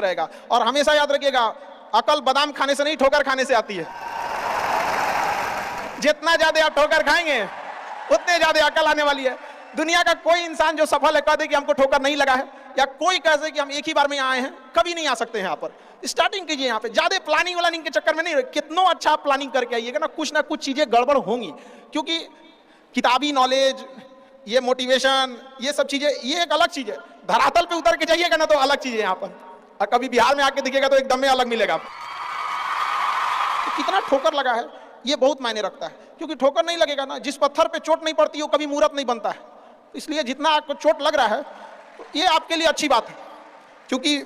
रहेगा। और हमेशा याद रखिएगा, अकल बादाम खाने से नहीं, ठोकर खाने से आती है। जितना ज्यादा आप ठोकर खाएंगे उतने ज्यादा अकल आने वाली है। दुनिया का कोई इंसान जो सफल है कह दे कि हमको ठोकर नहीं लगा है, या कोई कह दे कि हम एक ही बार में आए हैं, कभी नहीं आ सकते हैं। यहाँ पर स्टार्टिंग कीजिए, यहाँ पे ज्यादा प्लानिंग वाला के चक्कर में नहीं। कितना अच्छा आप प्लानिंग करके आइएगा ना, कुछ चीजें गड़बड़ होंगी, क्योंकि किताबी नॉलेज, ये मोटिवेशन, ये सब चीजें, ये एक अलग चीज है। धरातल पे उतर के जाइएगा ना तो अलग चीज है यहाँ पर, और कभी बिहार में आके दिखेगा तो एकदम में अलग मिलेगा। तो कितना ठोकर लगा है ये बहुत मायने रखता है, क्योंकि ठोकर नहीं लगेगा ना, जिस पत्थर पे चोट नहीं पड़ती वो कभी मूर्त नहीं बनता है। इसलिए जितना आपको चोट लग रहा है तो ये आपके लिए अच्छी बात है, क्योंकि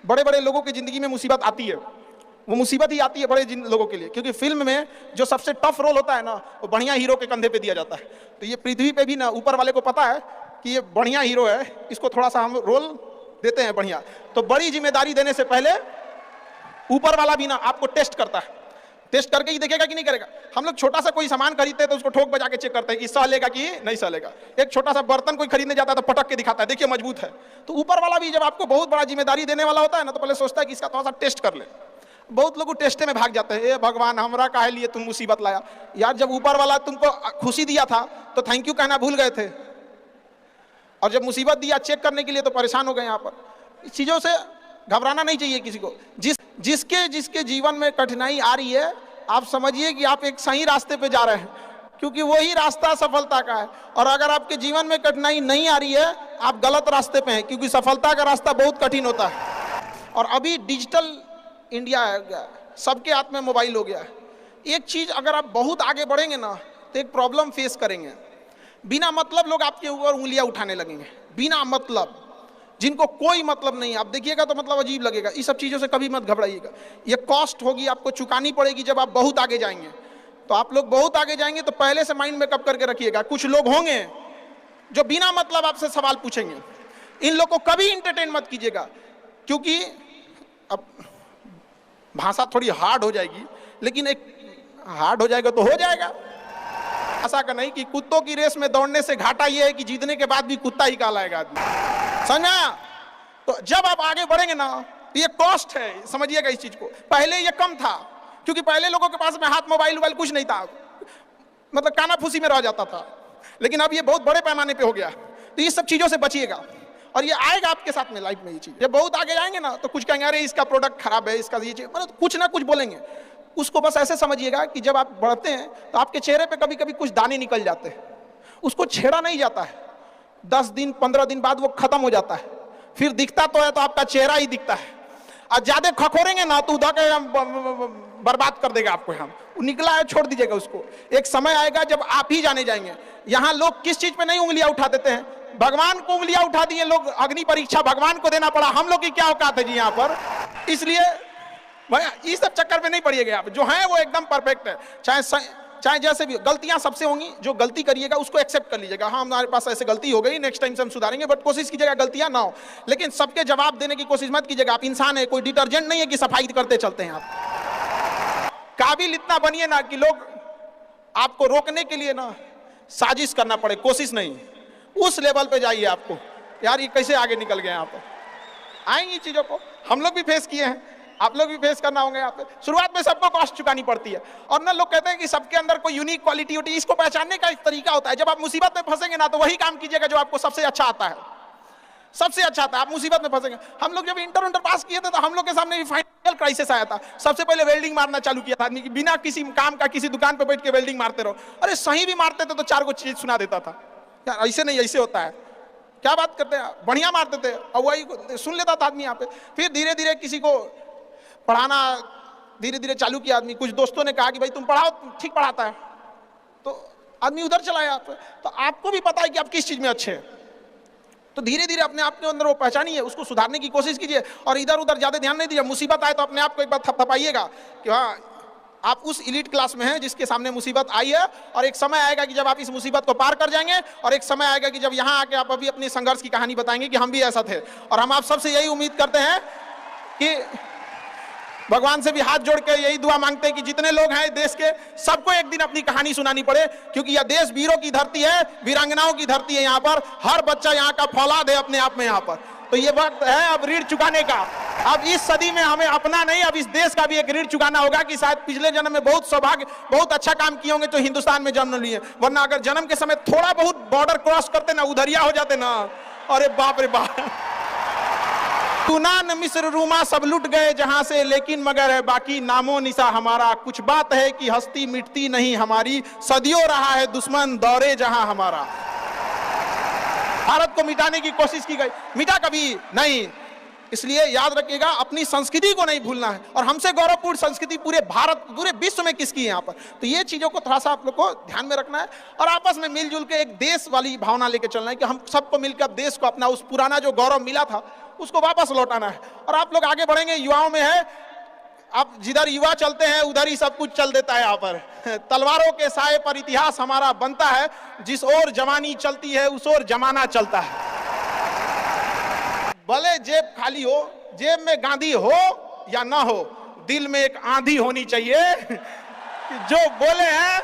बड़े बड़े लोगों की जिंदगी में मुसीबत आती है, वो मुसीबत ही आती है बड़े लोगों के लिए, क्योंकि फिल्म में जो सबसे टफ रोल होता है ना, वो बढ़िया हीरो के कंधे पे दिया जाता है। तो ये पृथ्वी पे भी ना ऊपर वाले को पता है कि ये बढ़िया हीरो है, इसको थोड़ा सा हम रोल देते हैं बढ़िया। तो बड़ी जिम्मेदारी देने से पहले ऊपर वाला भी ना आपको टेस्ट करता है, टेस्ट करके ही देखेगा कि नहीं करेगा। हम लोग छोटा सा कोई सामान खरीदते हैं तो उसको ठोक बजा के चेक करते हैं कि सह लेगा कि नहीं सह लेगा। एक छोटा सा बर्तन कोई खरीदने जाता है तो पटक के दिखाता है, देखिए मजबूत है। तो ऊपर वाला भी जब आपको बहुत बड़ा जिम्मेदारी देने वाला होता है ना, तो पहले सोचता है कि इसका थोड़ा सा टेस्ट कर ले। बहुत लोग टेस्टे में भाग जाते हैं, ए भगवान हमरा काहे लिए तुम मुसीबत लाया यार। जब ऊपर वाला तुमको खुशी दिया था तो थैंक यू कहना भूल गए थे, और जब मुसीबत दिया चेक करने के लिए तो परेशान हो गए। यहाँ पर इस चीजों से घबराना नहीं चाहिए किसी को। जिसके जीवन में कठिनाई आ रही है, आप समझिए कि आप एक सही रास्ते पे जा रहे हैं, क्योंकि वही रास्ता सफलता का है। और अगर आपके जीवन में कठिनाई नहीं आ रही है, आप गलत रास्ते पे हैं, क्योंकि सफलता का रास्ता बहुत कठिन होता है। और अभी डिजिटल इंडिया है, सबके हाथ में मोबाइल हो गया है। एक चीज, अगर आप बहुत आगे बढ़ेंगे ना तो एक प्रॉब्लम फेस करेंगे। बिना मतलब लोग आपके ऊपर उंगलियां उठाने लगेंगे, बिना मतलब, जिनको कोई मतलब नहीं। आप देखिएगा तो मतलब अजीब लगेगा। इस सब चीज़ों से कभी मत घबराइएगा। ये कॉस्ट होगी, आपको चुकानी पड़ेगी जब आप बहुत आगे जाएंगे। तो आप लोग बहुत आगे जाएंगे तो पहले से माइंड मेकअप करके रखिएगा। कुछ लोग होंगे जो बिना मतलब आपसे सवाल पूछेंगे, इन लोग को कभी इंटरटेन मत कीजिएगा, क्योंकि अब भाषा थोड़ी हार्ड हो जाएगी, लेकिन एक हार्ड हो जाएगा तो हो जाएगा। ऐसा का नहीं कि कुत्तों की रेस में दौड़ने से घाटा यह है कि जीतने के बाद भी कुत्ता ही कहलाएगा आदमी, समझा। तो जब आप आगे बढ़ेंगे ना, ये कॉस्ट है, समझिएगा इस चीज को। पहले ये कम था, क्योंकि पहले लोगों के पास में हाथ मोबाइल कुछ नहीं था, मतलब कानाफूसी में रह जाता था। लेकिन अब ये बहुत बड़े पैमाने पे हो गया। तो ये सब चीजों से बचिएगा, और ये आएगा आपके साथ में लाइफ में। ये चीज जब बहुत आगे जाएंगे ना तो कुछ कहेंगे अरे इसका प्रोडक्ट खराब है, इसका ये चीज, मतलब कुछ ना कुछ बोलेंगे। उसको बस ऐसे समझिएगा कि जब आप बढ़ते हैं तो आपके चेहरे पे कभी कभी कुछ दाने निकल जाते हैं, उसको छेड़ा नहीं जाता है। 10 दिन 15 दिन बाद वो खत्म हो जाता है, फिर दिखता तो है तो आपका चेहरा ही दिखता है। और ज्यादा खखोरेंगे ना तो उधर के बर्बाद कर देगा आपको। हम निकला है छोड़ दीजिएगा उसको। एक समय आएगा जब आप ही जाने जाएंगे। यहाँ लोग किस चीज पे नहीं उंगलियां उठा देते हैं, भगवान को उंगलियां उठा दिए लोग। अग्नि परीक्षा भगवान को देना पड़ा, हम लोग की क्या औकात है जी यहाँ पर। इसलिए भाई इस सब चक्कर में नहीं पड़िएगा। आप जो है वो एकदम परफेक्ट है, चाहे जैसे भी। गलतियां सबसे होंगी, जो गलती करिएगा उसको एक्सेप्ट कर लीजिएगा। हाँ हमारे पास ऐसे गलती हो गई, नेक्स्ट टाइम से हम सुधारेंगे, बट कोशिश कीजिएगा गलतियां ना हो। लेकिन सबके जवाब देने की कोशिश मत कीजिएगा। आप इंसान है, कोई डिटर्जेंट नहीं है कि सफाई करते चलते हैं। आप काबिल इतना बनिए ना कि लोग आपको रोकने के लिए ना साजिश करना पड़े, कोशिश नहीं। उस लेवल पे जाइए आपको, यार ये कैसे आगे निकल गए। यहाँ पर आएंगी चीजों को हम लोग भी फेस किए हैं, आप लोग भी फेस करना होंगे। यहाँ पे शुरुआत में सबको कॉस्ट चुकानी पड़ती है। और ना लोग कहते हैं कि सबके अंदर कोई यूनिक क्वालिटी होती है, इसको पहचानने का एक तरीका होता है। जब आप मुसीबत में फंसेंगे ना तो वही काम कीजिएगा जो आपको सबसे अच्छा आता है, सबसे अच्छा आता है। आप मुसीबत में फंसेंगे। हम लोग जब इंटर पास किए थे तो हम लोग के सामने भी फाइनल क्राइसिस आया था। सबसे पहले वेल्डिंग मारना चालू किया था आदमी, बिना किसी काम का किसी दुकान पर बैठ के वेल्डिंग मारते रहो। अरे सही भी मारते थे तो 4 को चीज सुना देता था, यार ऐसे नहीं ऐसे होता है, क्या बात करते हैं, बढ़िया मारते थे। और वही सुन लेता था आदमी यहाँ पे। फिर धीरे धीरे किसी को पढ़ाना धीरे धीरे चालू किया आदमी। कुछ दोस्तों ने कहा कि भाई तुम पढ़ाओ, ठीक पढ़ाता है, तो आदमी उधर चला गया। तो आपको भी पता है कि आप किस चीज में अच्छे हैं, तो धीरे धीरे अपने आप के अंदर वो पहचानिए, उसको सुधारने की कोशिश कीजिए। और इधर उधर ज्यादा ध्यान नहीं दीजिए। मुसीबत आए तो अपने आप को एक बार थपथपाइएगा कि हाँ आप उस इलीट क्लास में हैं जिसके सामने मुसीबत आई है। और एक समय आएगा कि जब आप इस मुसीबत को पार कर जाएंगे, और एक समय आएगा कि जब यहाँ आके आप अभी अपनी संघर्ष की कहानी बताएंगे कि हम भी ऐसा थे। और हम आप सबसे यही उम्मीद करते हैं कि भगवान से भी हाथ जोड़ के यही दुआ मांगते हैं कि जितने लोग हैं देश के, सबको एक दिन अपनी कहानी सुनानी पड़े, क्योंकि यह देश वीरों की धरती है, वीरांगनाओं की धरती है। यहाँ पर हर बच्चा यहाँ का फौलाद है अपने आप में। यहाँ पर तो ये वक्त है अब ऋण चुकाने का। अब इस सदी में हमें अपना नहीं, अब इस देश का भी एक ऋण चुकाना होगा कि शायद पिछले जन्म में बहुत सौभाग्य, बहुत अच्छा काम किए होंगे तो हिंदुस्तान में जन्म लिए, वरना अगर जन्म के समय थोड़ा बहुत बॉर्डर क्रॉस करते ना, उधरिया हो जाते ना, अरे बाप रे बाप। तुनान मिस्र रूमा सब लुट गए जहां से, लेकिन मगर है बाकी नामो निशा हमारा। कुछ बात है कि हस्ती मिटती नहीं हमारी, सदियों रहा है दुश्मन दौरे जहां हमारा। भारत को मिटाने की कोशिश की गई, मिटा कभी नहीं। इसलिए याद रखिएगा, अपनी संस्कृति को नहीं भूलना है। और हमसे गौरवपूर्ण संस्कृति पूरे भारत, पूरे विश्व में किसकी है यहाँ पर, तो ये चीजों को थोड़ा सा आप लोग को ध्यान में रखना है और आपस में मिलजुल के एक देश वाली भावना लेके चलना है कि हम सबको मिलकर देश को अपना उस पुराना जो गौरव मिला था उसको वापस लौटाना है। और आप लोग आगे बढ़ेंगे, युवाओं में है, आप जिधर युवा चलते हैं उधर ही सब कुछ चल देता है। यहाँ पर तलवारों के साए पर इतिहास हमारा बनता है, जिस ओर जवानी चलती है उस ओर जमाना चलता है। भले जेब खाली हो, जेब में गांधी हो या ना हो, दिल में एक आंधी होनी चाहिए कि जो बोले हैं,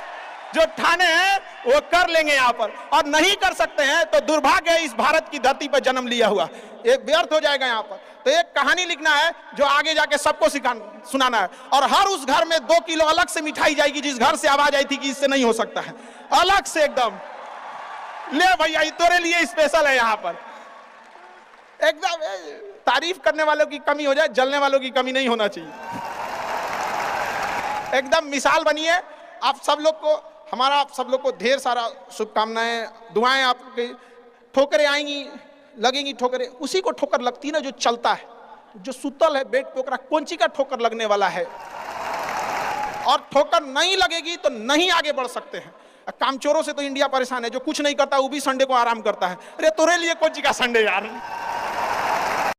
जो ठाने हैं वो कर लेंगे यहाँ पर, और नहीं कर सकते हैं तो दुर्भाग्य है इस भारत की धरती पर जन्म लिया हुआ, एक व्यर्थ हो जाएगा यहाँ पर। तो एक कहानी लिखना है जो आगे जाके सबको सुनाना है, और हर उस घर में 2 किलो अलग से मिठाई जाएगी जिस घर से आवाज आई थी कि इससे नहीं हो सकता है, अलग से एकदम ले भैया ये तेरे लिए स्पेशल है। यहाँ पर एकदम तारीफ करने वालों की कमी हो जाए, जलने वालों की कमी नहीं होना चाहिए। एकदम मिसाल बनिए। आप सब लोग को, हमारा आप सब लोग को ढेर सारा शुभकामनाएं, दुआएं। आपके ठोकरें आएंगी, लगेंगी ठोकरें, उसी को ठोकर लगती है ना जो चलता है, जो सुतल है बेड पे ओकरा कौंची का ठोकर लगने वाला है। और ठोकर नहीं लगेगी तो नहीं आगे बढ़ सकते हैं। कामचोरों से तो इंडिया परेशान है, जो कुछ नहीं करता वो भी संडे को आराम करता है। अरे तोरे लिए कौंची का संडे यार।